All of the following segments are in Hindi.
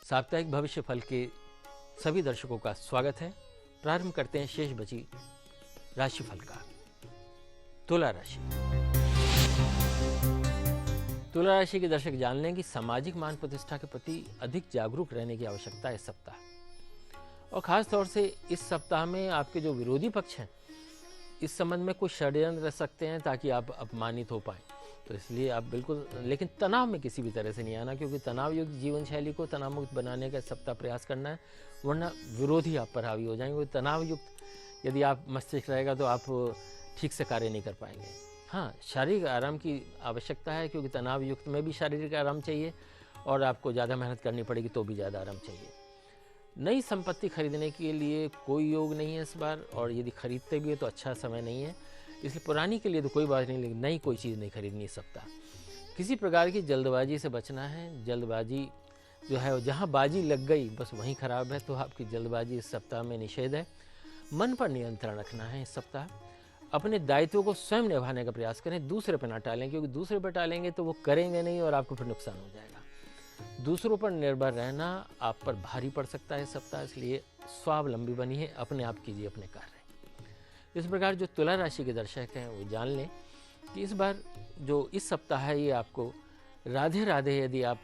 साप्ताहिक भविष्य फल के सभी दर्शकों का स्वागत है। प्रारंभ करते हैं शेष बची राशिफल का। तुला राशि। तुला राशि के दर्शक जान लें कि सामाजिक मान प्रतिष्ठा के प्रति अधिक जागरूक रहने की आवश्यकता है इस सप्ताह। और खास तौर से इस सप्ताह में आपके जो विरोधी पक्ष हैं इस संबंध में कुछ षड्यंत्र रह सकते हैं ताकि आप अपमानित हो पाएं। तो इसलिए आप बिल्कुल, लेकिन तनाव में किसी भी तरह से नहीं आना, क्योंकि तनाव युक्त जीवन शैली को तनाव मुक्त बनाने का सप्ताह प्रयास करना है, वरना विरोधी आप पर हावी हो जाएंगे। तनाव युक्त यदि आप मस्तिष्क रहेगा तो आप ठीक से कार्य नहीं कर पाएंगे। हाँ, शारीरिक आराम की आवश्यकता है, क्योंकि तनाव युक्त में भी शारीरिक आराम चाहिए और आपको ज़्यादा मेहनत करनी पड़ेगी तो भी ज़्यादा आराम चाहिए। नई संपत्ति खरीदने के लिए कोई योग नहीं है इस बार, और यदि खरीदते भी है तो अच्छा समय नहीं है, इसलिए पुरानी के लिए तो कोई बात नहीं, लेकिन नई कोई चीज़ नहीं खरीदनी इस सप्ताह। किसी प्रकार की जल्दबाजी से बचना है। जल्दबाजी जो है, जहाँ बाजी लग गई बस वहीं खराब है, तो आपकी जल्दबाजी इस सप्ताह में निषेध है। मन पर नियंत्रण रखना है इस सप्ताह। अपने दायित्वों को स्वयं निभाने का प्रयास करें, दूसरे पर ना टालें, क्योंकि दूसरे पर टालेंगे तो वो करेंगे नहीं और आपको फिर नुकसान हो जाएगा। दूसरों पर निर्भर रहना आप पर भारी पड़ सकता है इस सप्ताह, इसलिए स्वावलंबी बनिए, अपने आप कीजिए अपने कार्य। इस प्रकार जो तुला राशि के दर्शक हैं वो जान लें कि इस बार जो इस सप्ताह है ये आपको राधे राधे यदि आप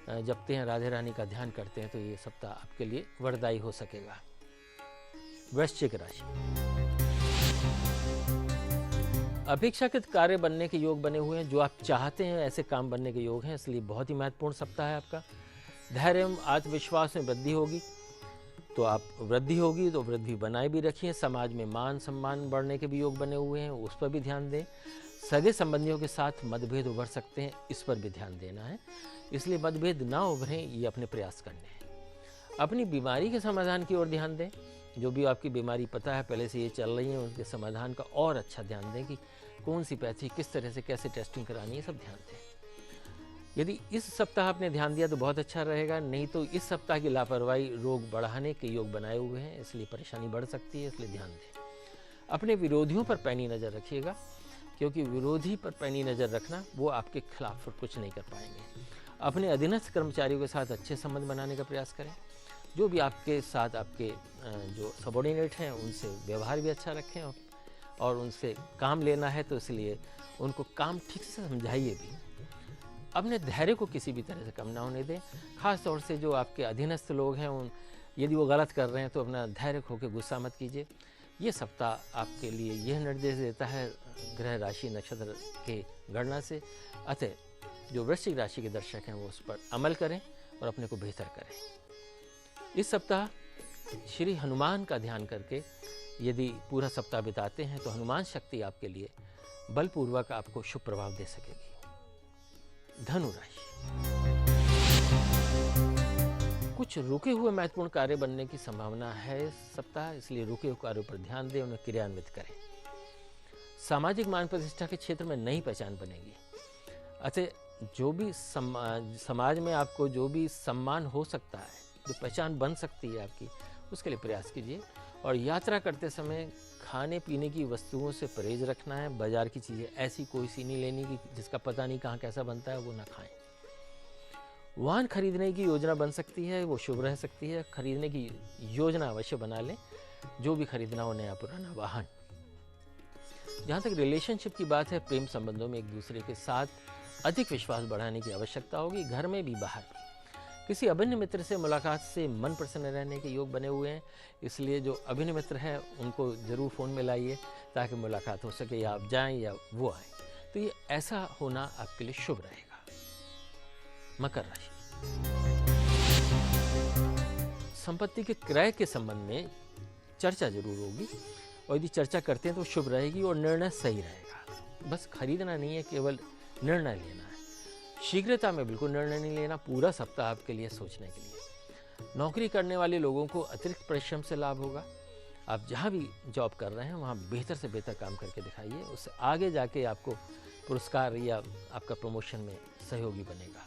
जपते हैं, राधे रानी का ध्यान करते हैं, तो ये सप्ताह आपके लिए वरदायी हो सकेगा। वृश्चिक राशि। अपेक्षाकृत कार्य बनने के योग बने हुए हैं। जो आप चाहते हैं ऐसे काम बनने के योग हैं, इसलिए बहुत ही महत्वपूर्ण सप्ताह है आपका। धैर्य एवं आत्मविश्वास में वृद्धि होगी, तो आप वृद्धि होगी तो वृद्धि बनाए भी रखिए। समाज में मान सम्मान बढ़ने के भी योग बने हुए हैं, उस पर भी ध्यान दें। सगे संबंधियों के साथ मतभेद उभर सकते हैं, इस पर भी ध्यान देना है, इसलिए मतभेद ना उभरें, ये अपने प्रयास करने हैं। अपनी बीमारी के समाधान की ओर ध्यान दें। जो भी आपकी बीमारी पता है पहले से ये चल रही है, उनके समाधान का और अच्छा ध्यान दें कि कौन सी पैथी किस तरह से कैसे टेस्टिंग करानी है, सब ध्यान दें। यदि इस सप्ताह आपने ध्यान दिया तो बहुत अच्छा रहेगा, नहीं तो इस सप्ताह की लापरवाही रोग बढ़ाने के योग बनाए हुए हैं, इसलिए परेशानी बढ़ सकती है, इसलिए ध्यान दें। अपने विरोधियों पर पैनी नज़र रखिएगा, क्योंकि विरोधी पर पैनी नज़र रखना वो आपके खिलाफ कुछ नहीं कर पाएंगे। अपने अधीनस्थ कर्मचारियों के साथ अच्छे संबंध बनाने का प्रयास करें। जो भी आपके साथ आपके जो सबॉर्डिनेट हैं उनसे व्यवहार भी अच्छा रखें, और उनसे काम लेना है तो इसलिए उनको काम ठीक से समझाइए भी। अपने धैर्य को किसी भी तरह से कम ना होने दें। खास तौर से जो आपके अधीनस्थ लोग हैं उन यदि वो गलत कर रहे हैं तो अपना धैर्य खो के गुस्सा मत कीजिए। ये सप्ताह आपके लिए यह निर्देश देता है ग्रह राशि नक्षत्र के गणना से। अतः जो वृश्चिक राशि के दर्शक हैं वो उस पर अमल करें और अपने को बेहतर करें। इस सप्ताह श्री हनुमान का ध्यान करके यदि पूरा सप्ताह बिताते हैं तो हनुमान शक्ति आपके लिए बलपूर्वक आपको शुभ प्रभाव दे सकेगी। धनु राशि। कुछ रुके हुए महत्वपूर्ण कार्य बनने की संभावना है इस सप्ताह, इसलिए रुके हुए कार्यों पर ध्यान दें, उन्हें क्रियान्वित करें। सामाजिक मान प्रतिष्ठा के क्षेत्र में नई पहचान बनेगी। अतः जो भी समाज में आपको जो भी सम्मान हो सकता है, जो पहचान बन सकती है आपकी, उसके लिए प्रयास कीजिए। और यात्रा करते समय खाने पीने की वस्तुओं से परहेज रखना है। बाजार की चीज़ें ऐसी कोई सी नहीं लेनी कि जिसका पता नहीं कहाँ कैसा बनता है, वो ना खाएं। वाहन खरीदने की योजना बन सकती है, वो शुभ रह सकती है। खरीदने की योजना अवश्य बना लें, जो भी खरीदना हो, नया पुराना वाहन। जहाँ तक रिलेशनशिप की बात है, प्रेम संबंधों में एक दूसरे के साथ अधिक विश्वास बढ़ाने की आवश्यकता होगी, घर में भी बाहर भी। किसी अभिन्न मित्र से मुलाकात से मन प्रसन्न रहने के योग बने हुए हैं, इसलिए जो अभिन्न मित्र हैं उनको ज़रूर फ़ोन में लाइए ताकि मुलाकात हो सके, या आप जाएं या वो आएँ, तो ये ऐसा होना आपके लिए शुभ रहेगा। मकर राशि। संपत्ति के क्रय के संबंध में चर्चा जरूर होगी, और यदि चर्चा करते हैं तो शुभ रहेगी और निर्णय सही रहेगा। बस खरीदना नहीं है, केवल निर्णय लेना है। शीघ्रता में बिल्कुल निर्णय नहीं लेना, पूरा सप्ताह आपके लिए सोचने के लिए। नौकरी करने वाले लोगों को अतिरिक्त परिश्रम से लाभ होगा। आप जहाँ भी जॉब कर रहे हैं वहाँ बेहतर से बेहतर काम करके दिखाइए, उससे आगे जाके आपको पुरस्कार या आपका प्रमोशन में सहयोगी बनेगा।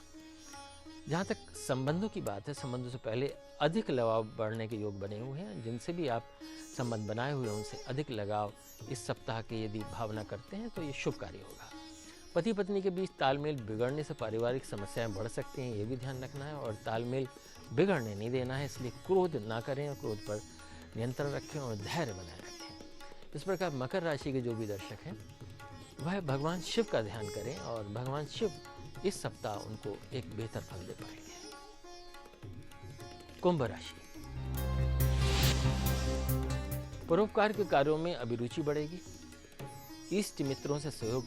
जहाँ तक संबंधों की बात है, संबंधों से पहले अधिक लगाव बढ़ने के योग बने हुए हैं। जिनसे भी आप संबंध बनाए हुए हैं उनसे अधिक लगाव इस सप्ताह के यदि भावना करते हैं तो ये शुभ कार्य होगा। पति पत्नी के बीच तालमेल बिगड़ने से पारिवारिक समस्याएं बढ़ सकती हैं, ये भी ध्यान रखना है। और तालमेल बिगड़ने नहीं देना है, इसलिए क्रोध ना करें और क्रोध पर नियंत्रण रखें और धैर्य बनाए रखें। इस प्रकार मकर राशि के जो भी दर्शक हैं वह भगवान शिव का ध्यान करें और भगवान शिव इस सप्ताह उनको एक बेहतर फल दे पाएंगे। कुंभ राशि, परोपकार के कार्यों में अभिरुचि बढ़ेगी। इष्ट मित्रों से सहयोग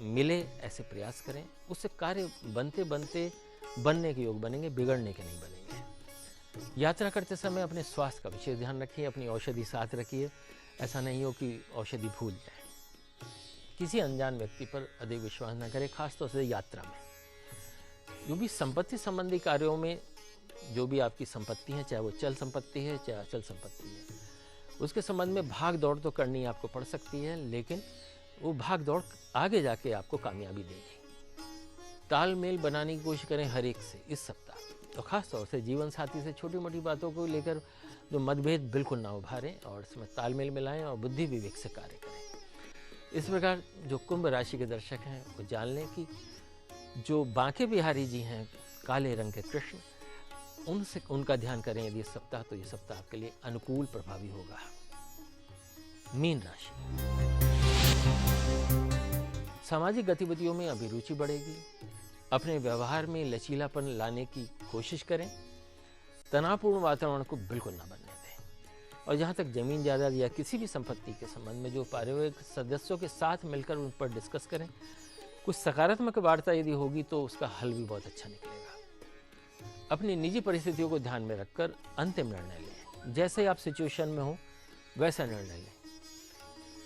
मिले ऐसे प्रयास करें, उससे कार्य बनते बनते बनने के योग बनेंगे, बिगड़ने के नहीं बनेंगे। यात्रा करते समय अपने स्वास्थ्य का विशेष ध्यान रखिए, अपनी औषधि साथ रखिए, ऐसा नहीं हो कि औषधि भूल जाए। किसी अनजान व्यक्ति पर अधिक विश्वास न करें, खासतौर से यात्रा में। जो भी संपत्ति संबंधी कार्यों में जो भी आपकी संपत्ति है, चाहे वो चल संपत्ति है चाहे अचल संपत्ति है, उसके संबंध में भाग दौड़ तो करनी आपको पड़ सकती है, लेकिन वो भाग दौड़ आगे जाके आपको कामयाबी देगी। तालमेल बनाने की कोशिश करें हर एक से इस सप्ताह, तो खास तौर से जीवन साथी से छोटी मोटी बातों को लेकर जो मतभेद बिल्कुल ना उभारें और इसमें तालमेल मिलाएं और बुद्धि विवेक से कार्य करें। इस प्रकार जो कुंभ राशि के दर्शक हैं वो जान लें कि जो बांके बिहारी जी हैं, काले रंग के कृष्ण, उनसे उनका ध्यान करें यदि इस सप्ताह, तो ये सप्ताह आपके लिए अनुकूल प्रभावी होगा। मीन राशि, सामाजिक गतिविधियों में अभिरुचि बढ़ेगी। अपने व्यवहार में लचीलापन लाने की कोशिश करें। तनावपूर्ण वातावरण को बिल्कुल ना बनने दें। और जहाँ तक जमीन जायदाद या किसी भी संपत्ति के संबंध में जो पारिवारिक सदस्यों के साथ मिलकर उन पर डिस्कस करें। कुछ सकारात्मक वार्ता यदि होगी तो उसका हल भी बहुत अच्छा निकलेगा। अपनी निजी परिस्थितियों को ध्यान में रखकर अंतिम निर्णय लें। जैसे आप सिचुएशन में हो वैसा निर्णय लें।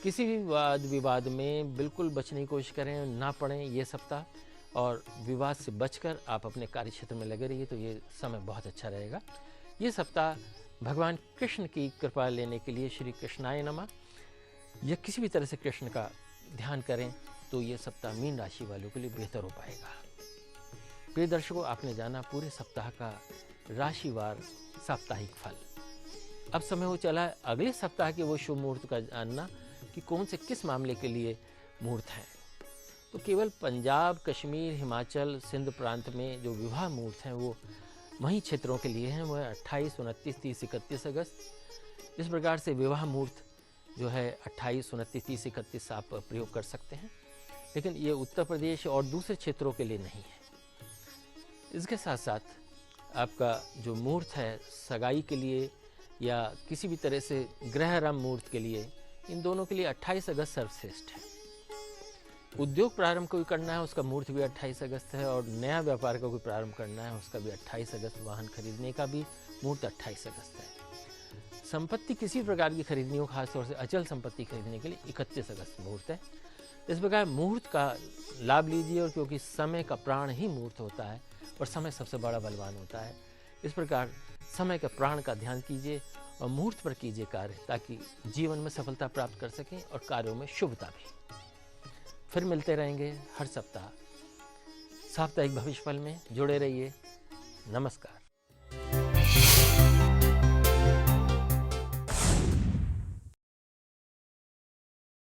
किसी भी वाद विवाद में बिल्कुल बचने की कोशिश करें, ना पड़ें ये सप्ताह, और विवाद से बचकर आप अपने कार्य क्षेत्र में लगे रहिए, तो ये समय बहुत अच्छा रहेगा। ये सप्ताह भगवान कृष्ण की कृपा लेने के लिए श्री कृष्णाय नमः या किसी भी तरह से कृष्ण का ध्यान करें, तो ये सप्ताह मीन राशि वालों के लिए बेहतर हो पाएगा। प्रिय दर्शकों, आपने जाना पूरे सप्ताह का राशिवार साप्ताहिक फल। अब समय हो चला है अगले सप्ताह के वो शुभ मुहूर्त का जानना कि कौन से किस मामले के लिए मुहूर्त हैं। तो केवल पंजाब, कश्मीर, हिमाचल, सिंध प्रांत में जो विवाह मुहूर्त हैं वो वहीं क्षेत्रों के लिए हैं। वो है 28, 29, 30, 31 अगस्त। इस प्रकार से विवाह मुहूर्त जो है 28, 29, 30, 31 आप प्रयोग कर सकते हैं, लेकिन ये उत्तर प्रदेश और दूसरे क्षेत्रों के लिए नहीं है। इसके साथ साथ आपका जो मुहूर्त है सगाई के लिए या किसी भी तरह से गृहरम मुहूर्त के लिए, इन दोनों के लिए 28 अगस्त सर्वश्रेष्ठ है। उद्योग प्रारंभ कोई करना है उसका मुहूर्त भी 28 अगस्त है, और नया व्यापार का कोई प्रारंभ करना है उसका भी 28 अगस्त, वाहन खरीदने का भी मुहूर्त 28 अगस्त है। संपत्ति किसी प्रकार की खरीदनी हो, खासतौर से अचल संपत्ति खरीदने के लिए 31 अगस्त मुहूर्त है। इस प्रकार मुहूर्त का लाभ लीजिए, और क्योंकि समय का प्राण ही मुहूर्त होता है और समय सबसे बड़ा बलवान होता है, इस प्रकार समय के प्राण का ध्यान कीजिए और मुहूर्त पर कीजिए कार्य, ताकि जीवन में सफलता प्राप्त कर सकें और कार्यों में शुभता भी। फिर मिलते रहेंगे हर सप्ताह साप्ताहिक भविष्यफल में। जुड़े रहिए। नमस्कार।